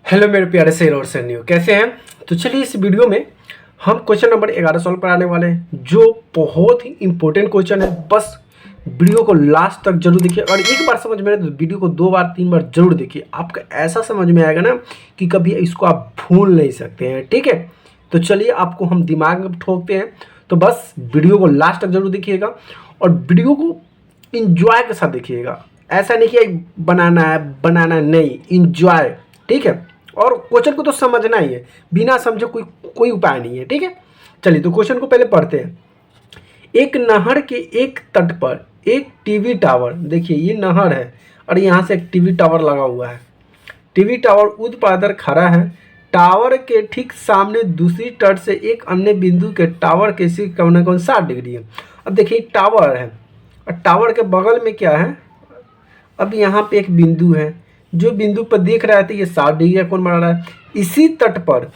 Hello मेरे प्यारे से और सन्नियो, कैसे हैं। तो चलिए इस वीडियो में हम क्वेश्चन नंबर 11 सॉल्व कराने वाले हैं, जो बहुत ही इंपॉर्टेंट क्वेश्चन है। बस वीडियो को लास्ट तक जरूर देखिए और एक बार समझ में आए तो वीडियो को 2 बार 3 बार जरूर देखिए। आपका ऐसा समझ में आएगा ना कि कभी इसको आप भूल नहीं सकते हैं। ठीक है, तो चलिए आपको हम दिमाग में ठोकते हैं। तो बस वीडियो को लास्ट तक जरूर देखिएगा और वीडियो को इंजॉय के साथ देखिएगा। ऐसा नहीं कि बनाना नहीं, इंजॉय। ठीक है, और क्वेश्चन को तो समझना ही है, बिना समझे कोई कोई उपाय नहीं है। ठीक है, चलिए तो क्वेश्चन को पहले पढ़ते हैं। एक नहर के एक तट पर एक टीवी टावर, देखिए ये नहर है और यहाँ से एक टीवी टावर लगा हुआ है। टीवी टावर ऊर्ध्वाधर खड़ा है। टावर के ठीक सामने दूसरी तट से एक अन्य बिंदु के टावर के सी कौन 60 डिग्री है। अब देखिए टावर है और टावर के बगल में क्या है, अब यहाँ पे एक बिंदु है। जो बिंदु पर देख रहा है तो ये 60 डिग्री का कोण बना रहा है। इसी तट पर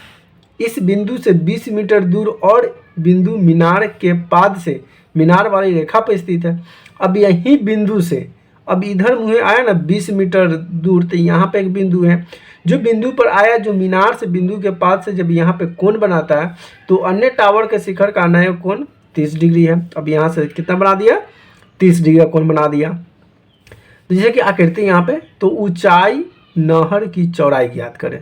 इस बिंदु से 20 मीटर दूर और बिंदु मीनार के पाद से मीनार वाली रेखा पर स्थित है। अब यही बिंदु से अब इधर मुझे आया ना 20 मीटर दूर, तो यहाँ पे एक बिंदु है। जो बिंदु पर आया, जो मीनार से बिंदु के पाद से जब यहाँ पे कोण बनाता है तो अन्य टावर के शिखर का नया कोण 30 डिग्री है। अब यहाँ से कितना बना दिया, 30 डिग्री का कोण बना दिया। तो जैसे कि आकृति यहाँ पे, तो ऊंचाई नहर की चौड़ाई ज्ञात करें।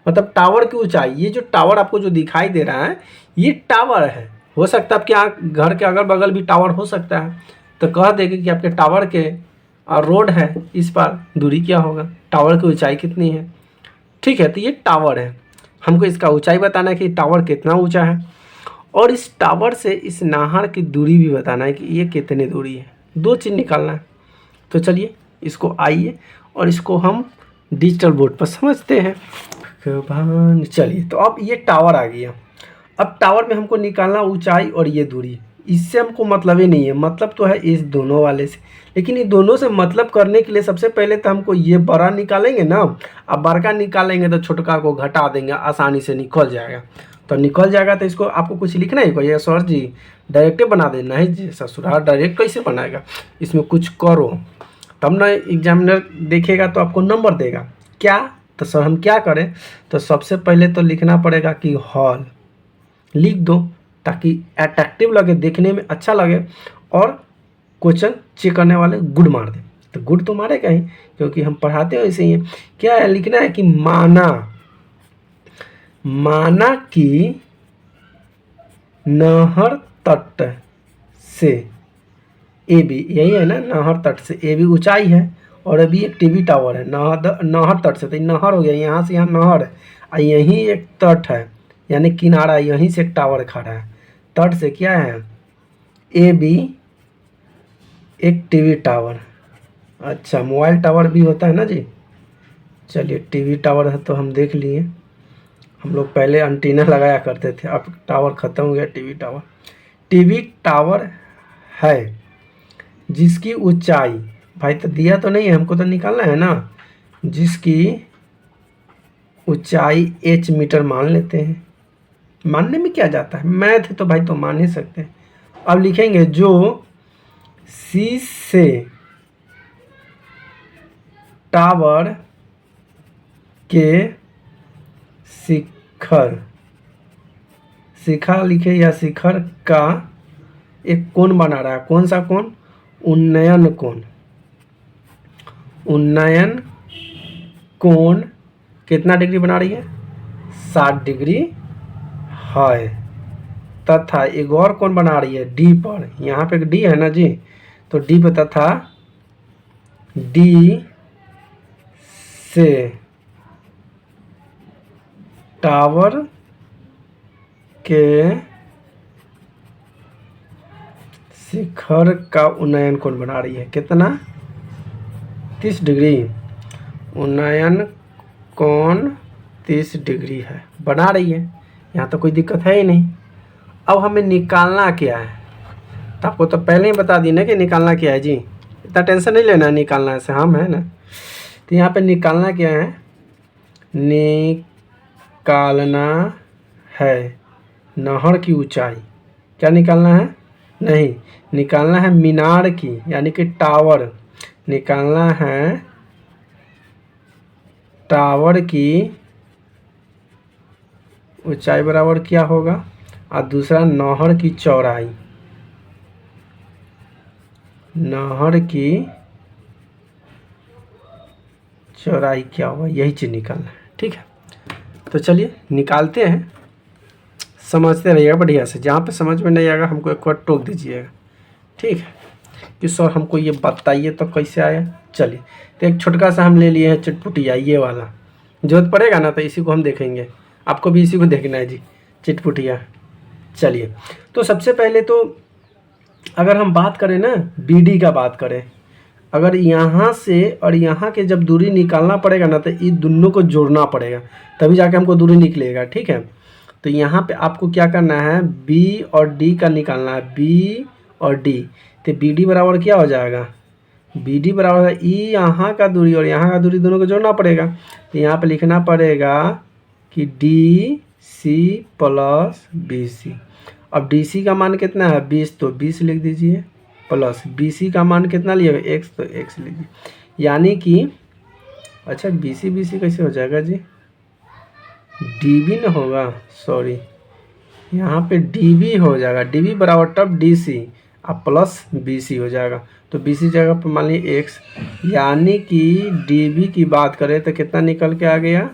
मतलब टावर की ऊंचाई, ये जो टावर आपको जो दिखाई दे रहा है ये टावर है। हो सकता है आपके यहाँ घर के अगल बगल भी टावर हो सकता है, तो कह देंगे कि आपके टावर के रोड है, इस पर दूरी क्या होगा, टावर की ऊंचाई कितनी है। ठीक है, तो ये टावर है, हमको इसका ऊंचाई बताना है कि टावर कितना ऊंचा है और इस टावर से इस नहर की दूरी भी बताना है कि ये कितनी दूरी है। दो चीज़ निकालना है। तो चलिए इसको आइए और इसको हम डिजिटल बोर्ड पर समझते हैं। चलिए तो अब ये टावर आ गया। अब टावर में हमको निकालना ऊंचाई और ये दूरी। इससे हमको मतलब ही नहीं है, मतलब तो है इस दोनों वाले से, लेकिन ये दोनों से मतलब करने के लिए सबसे पहले तो हमको ये बड़ा निकालेंगे ना। अब बड़का निकालेंगे तो छोटका को घटा देंगे, आसानी से निकल जाएगा। तो निकल जाएगा तो इसको आपको कुछ लिखना है, कोई सर जी डायरेक्ट बना देना है जी। ससुराल डायरेक्ट कैसे बनाएगा, इसमें कुछ करो तब ना एग्जामिनर देखेगा तो आपको नंबर देगा। क्या, तो सर हम क्या करें, तो सबसे पहले तो लिखना पड़ेगा कि हॉल लिख दो ताकि अट्रैक्टिव लगे, देखने में अच्छा लगे और क्वेश्चन चेक करने वाले गुड मार दे। तो गुड तो मारेगा ही, क्योंकि हम पढ़ाते हैं ऐसे ही। क्या है, लिखना है कि माना कि नहर तट से ए बी, यही है ना, नहर तट से ए बी ऊंचाई है और अभी एक टीवी टावर है। नहर तट से, तो नहर हो गया, यहाँ से यहाँ नहर है और यहीं एक तट है यानी किनारा, यहीं से एक टावर खड़ा है। तट से क्या है, ए बी एक टीवी टावर। अच्छा, मोबाइल टावर भी होता है ना जी। चलिए टीवी टावर है तो हम देख लिए, हम लोग पहले एंटीना लगाया करते थे, अब टावर ख़त्म हो गया। टीवी टावर है जिसकी ऊंचाई, भाई तो दिया तो नहीं है, हमको तो निकालना है ना, जिसकी ऊंचाई h मीटर मान लेते हैं। मानने में क्या जाता है, मैथ है तो भाई तो मान ही सकते हैं। अब लिखेंगे जो C से टावर के शिखर लिखे या शिखर का एक कोण बना रहा है। कौन सा कोण, उन्नयन कोण। उन्नयन कोण कितना डिग्री बना रही है, 60 डिग्री है। तथा एक और कोण बना रही है डी पर, यहाँ पे डी है ना जी, तो डी पर तथा डी से टावर के शिखर का उन्नयन कोण बना रही है। कितना, 30 डिग्री। उन्नयन कोण 30 डिग्री है, बना रही है, यहाँ तो कोई दिक्कत है ही नहीं। अब हमें निकालना क्या है, तो आपको तो पहले ही बता दी ना कि निकालना क्या है जी, इतना टेंशन नहीं लेना है, निकालना से हम है ना। तो यहाँ पे निकालना क्या है, निकालना है नहर की ऊंचाई। क्या निकालना है, नहीं, निकालना है मीनार की यानी कि टावर, निकालना है टावर की ऊंचाई बराबर क्या होगा, और दूसरा नहर की चौड़ाई, नहर की चौड़ाई क्या होगा, यही चीज़ निकालना है। ठीक है, तो चलिए निकालते हैं, समझते रहिएगा बढ़िया से। जहाँ पे समझ में नहीं आएगा हमको एक बार टोक दीजिएगा, ठीक है, कि सर हमको ये बताइए तो कैसे आया। चलिए, तो एक छोटका सा हम ले लिए हैं चिटपुटिया, ये वाला जरूरत पड़ेगा ना तो इसी को हम देखेंगे, आपको भी इसी को देखना है जी, चिटपुटिया। चलिए, तो सबसे पहले तो अगर हम बात करें ना, BD का बात करें, अगर यहाँ से और यहाँ के जब दूरी निकालना पड़ेगा ना तो ये दोनों को जोड़ना पड़ेगा, तभी जाके हमको दूरी निकलेगा। ठीक है, तो यहाँ पे आपको क्या करना है, B और D का निकालना है, B और D। तो BD बराबर क्या हो जाएगा, BD बराबर है E, यहाँ का दूरी और यहाँ का दूरी दोनों को जोड़ना पड़ेगा। तो यहाँ पे लिखना पड़ेगा कि DC प्लस BC। अब DC का मान कितना है 20, तो 20 लिख दीजिए, प्लस BC का मान कितना लिए x, तो x लीजिए। यानी कि अच्छा BC कैसे हो जाएगा जी, DB ना होगा, सॉरी यहाँ पे DB हो जाएगा, DB बराबर तब DC अब प्लस BC हो जाएगा। तो BC जगह पर मान लीजिए x, यानी कि DB की बात करें तो कितना निकल के आ गया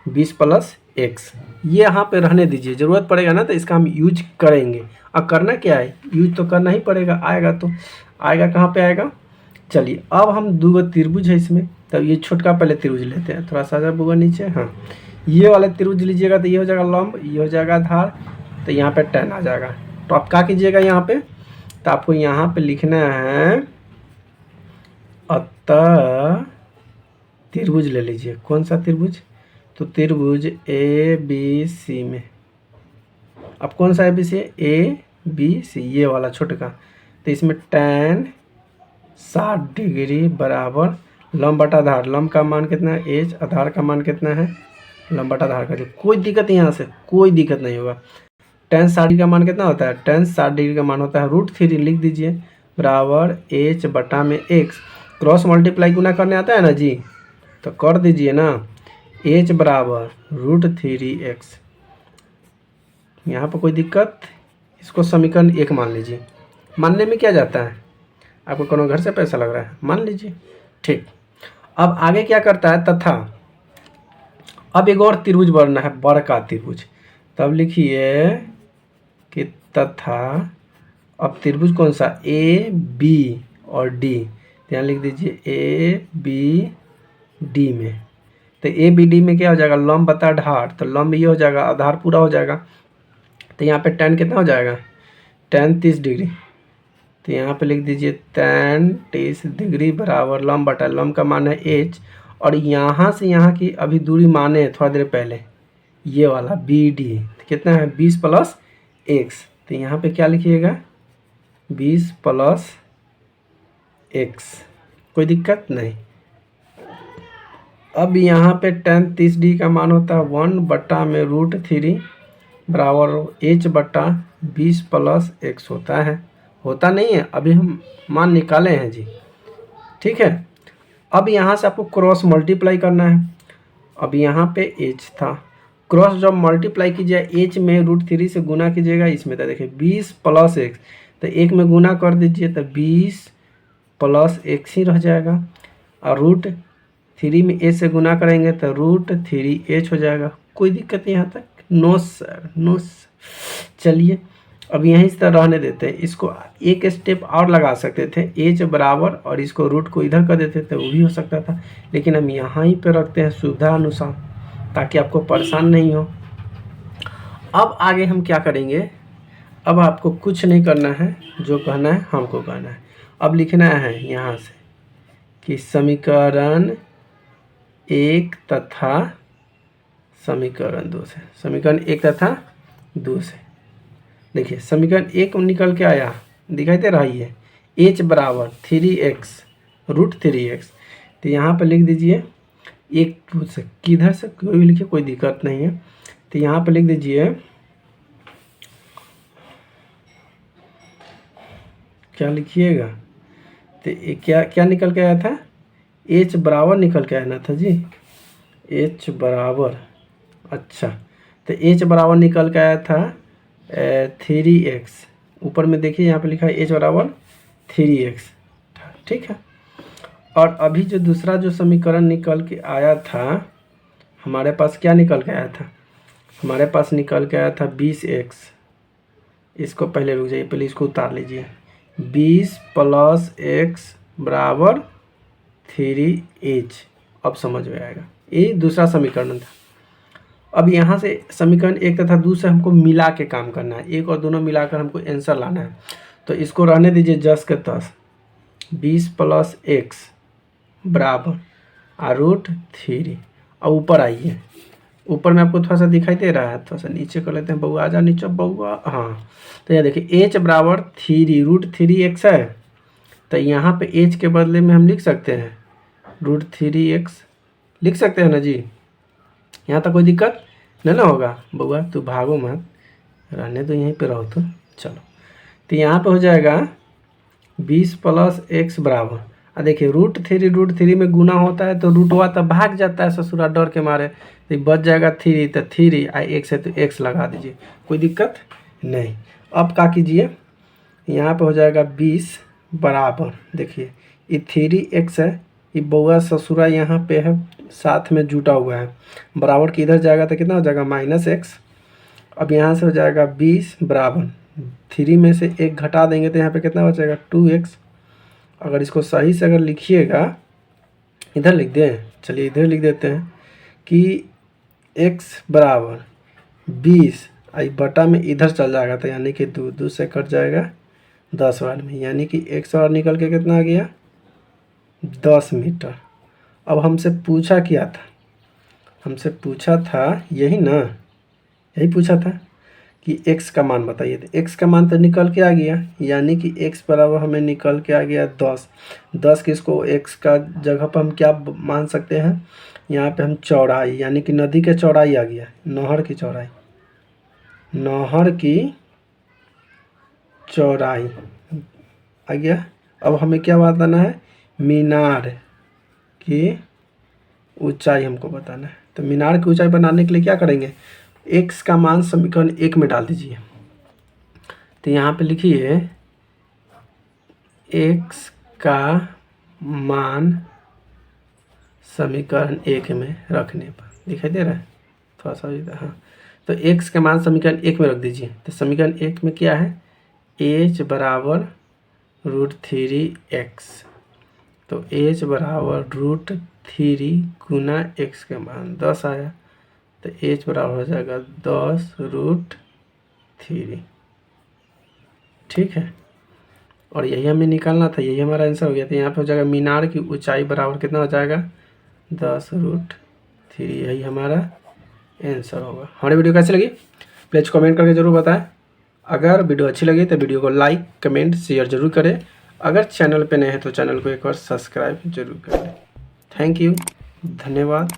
20 प्लस x। ये यहाँ पे रहने दीजिए, ज़रूरत पड़ेगा ना तो इसका हम यूज करेंगे। अब करना क्या है, यूज तो करना ही पड़ेगा, आएगा तो आएगा, कहाँ पे आएगा। चलिए, अब हम दो त्रिभुज है इसमें, तब ये छोटका पहले त्रिभुज लेते हैं, थोड़ा सा बुआ नीचे, हाँ ये वाला त्रिभुज लीजिएगा तो ये हो जाएगा लंब, ये हो जाएगा आधार, तो यहाँ पे tan आ जाएगा। तो आप क्या कीजिएगा यहाँ पे, तो आपको यहाँ पे लिखना है अतः त्रिभुज ले लीजिए। कौन सा त्रिभुज, तो त्रिभुज ABC में, अब कौन सा ABC है, ABC ये वाला छोटका। तो इसमें tan 60 डिग्री बराबर लंब बटा आधार, लंब का मान कितना है h, आधार का मान कितना है, लंब बटा आधार का, जो कोई दिक्कत यहाँ से कोई दिक्कत नहीं होगा। tan 60 डिग्री का मान कितना होता है, tan 60 डिग्री का मान होता है √3 लिख दीजिए, बराबर h बटा में x, क्रॉस मल्टीप्लाई गुना करने आता है ना जी, तो कर दीजिए ना, h बराबर √3x। यहाँ पर कोई दिक्कत, इसको समीकरण 1 मान लीजिए। मानने में क्या जाता है, आपको कोनो घर से पैसा लग रहा है, मान लीजिए। ठीक, अब आगे क्या करता है, तथा अब एक और त्रिभुज बनना है, बड़का त्रिभुज, तब लिखिए कि तथा, अब त्रिभुज कौन सा, AB और D, यहाँ लिख दीजिए ABD में। तो ABD में क्या हो जाएगा, लंब बता आधार, तो लंब ये हो जाएगा, आधार पूरा हो जाएगा। तो यहाँ पे tan कितना हो जाएगा, tan 30 डिग्री, तो यहाँ पे लिख दीजिए tan 30 डिग्री बराबर लंब बटा, लंब का मान है h, और यहाँ से यहाँ की अभी दूरी माने थोड़ा देर पहले, ये वाला BD कितना है 20 प्लस x। तो यहाँ पे क्या लिखिएगा 20 प्लस x, कोई दिक्कत नहीं। अब यहाँ पे tan 30 डिग्री का मान होता है 1 बटा में √3 बराबर h बटा 20 प्लस x होता है, होता नहीं है, अभी हम मान निकाले हैं जी। ठीक है, अब यहाँ से आपको क्रॉस मल्टीप्लाई करना है। अब यहाँ पे h था, क्रॉस जब मल्टीप्लाई कीजिए h में √3 से गुना कीजिएगा इसमें, तो देखिए 20 प्लस x, तो एक में गुना कर दीजिए तो 20 प्लस x ही रह जाएगा, और √3 में h से गुना करेंगे तो √3h हो जाएगा। कोई दिक्कत यहाँ तक, नो सर, नो सर। चलिए, अब यहीं से रहने देते हैं, इसको एक स्टेप और लगा सकते थे, h बराबर और इसको रूट को इधर कर देते थे, वो भी हो सकता था, लेकिन हम यहाँ ही पे रखते हैं सुविधा अनुसार, ताकि आपको परेशान नहीं हो। अब आगे हम क्या करेंगे, अब आपको कुछ नहीं करना है, जो कहना है हमको कहना है। अब लिखना है यहाँ से कि समीकरण 1 तथा समीकरण 2 से, समीकरण 1 तथा 2 से देखिए समीकरण 1 निकल के आया, दिखाई दे रही है, h बराबर 3x √3x। तो यहाँ पर लिख दीजिए 1 से, किधर से कोई भी लिखिए, कोई दिक्कत नहीं है। तो यहाँ पर लिख दीजिए, क्या लिखिएगा, तो क्या क्या निकल के आया था, h बराबर निकल के आया ना था जी, h बराबर, अच्छा तो एच बराबर निकल के आया था 3x। ऊपर में देखिए यहाँ पे लिखा है एच बराबर 3x। ठीक है। और अभी जो दूसरा जो समीकरण निकल के आया था, हमारे पास क्या निकल के आया था? हमारे पास निकल के आया था 20x। इसको पहले रुक जाइए, पहले इसको उतार लीजिए। 20 + x बराबर 3h। अब समझ में आएगा, ये दूसरा समीकरण था। अब यहाँ से समीकरण एक तथा दो से हमको मिला के काम करना है, एक और दोनों मिलाकर हमको आंसर लाना है। तो इसको रहने दीजिए जस के तस। 20 + x बराबर √3। और ऊपर आइए, ऊपर में आपको थोड़ा सा दिखाई दे रहा है, थोड़ा सा नीचे कर लेते हैं। बउआ आ जा नीचे बउआ। हाँ, तो यहाँ देखिए h बराबर 3 √3x है। तो यहाँ पे h के बदले में हम लिख सकते हैं √3x, लिख सकते हैं ना जी। यहाँ तक कोई दिक्कत नहीं ना होगा। बउआ तू भागो मत, रहने तो यहीं पे रहो तो। चलो, तो यहाँ पे हो जाएगा 20 + x बराबर, और देखिए √3 में गुना होता है तो रूटवा तो भाग जाता है ससुरा डर के मारे। तो बच जाएगा 3, तो 3 x है तो x लगा दीजिए, कोई दिक्कत नहीं। अब क्या कीजिए, यहाँ पे हो जाएगा 20 बराबर, देखिए ये 3x है, ये बउआ ससुरा यहाँ पे है साथ में जुटा हुआ है। बराबर की इधर जाएगा तो कितना हो जाएगा -x। अब यहाँ से हो जाएगा 20 बराबर 3 में से 1 घटा देंगे तो यहाँ पे कितना बचेगा 2x। अगर इसको सही से अगर लिखिएगा, इधर लिख दें, चलिए इधर लिख देते हैं कि x बराबर 20 आई बटा में इधर चल जाएगा, तो यानी कि 2 से कट जाएगा 10 बार में, यानी कि x और निकल के कितना आ गया 10 मीटर। अब हमसे पूछा क्या था? हमसे पूछा था यही ना, यही पूछा था कि x का मान बताइए। तो x का मान तो निकल के आ गया, यानी कि x बराबर हमें निकल के आ गया 10। 10 किसको x का जगह पर हम क्या मान सकते हैं? यहाँ पे हम चौड़ाई, यानी कि नदी के चौड़ाई आ गया, नहर की चौड़ाई, नहर की चौड़ाई आ गया। अब हमें क्या बताना है? मीनार की ऊंचाई हमको बताना है। तो मीनार की ऊंचाई बनाने के लिए क्या करेंगे? x का मान समीकरण 1 में डाल दीजिए। तो यहाँ पे लिखिए x का मान समीकरण 1 में रखने पर, दिखाई दे रहा है थोड़ा सा इधर, हाँ। तो x का मान समीकरण 1 में रख दीजिए। तो समीकरण 1 में क्या है? h बराबर √3x। तो h बराबर √3 गुना x के मान 10 आया, तो h बराबर हो जाएगा 10√3। ठीक है, और यही हमें निकालना था, यही हमारा आंसर हो गया। तो यहाँ पे हो जाएगा मीनार की ऊंचाई बराबर कितना हो जाएगा 10√3। यही हमारा आंसर होगा। हमारी वीडियो कैसी लगी प्लीज़ कमेंट करके ज़रूर बताएं। अगर वीडियो अच्छी लगी तो वीडियो को लाइक कमेंट शेयर ज़रूर करें। अगर चैनल पे नए हैं तो चैनल को एक बार सब्सक्राइब जरूर करें। थैंक यू, धन्यवाद,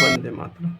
वंदे मातरम।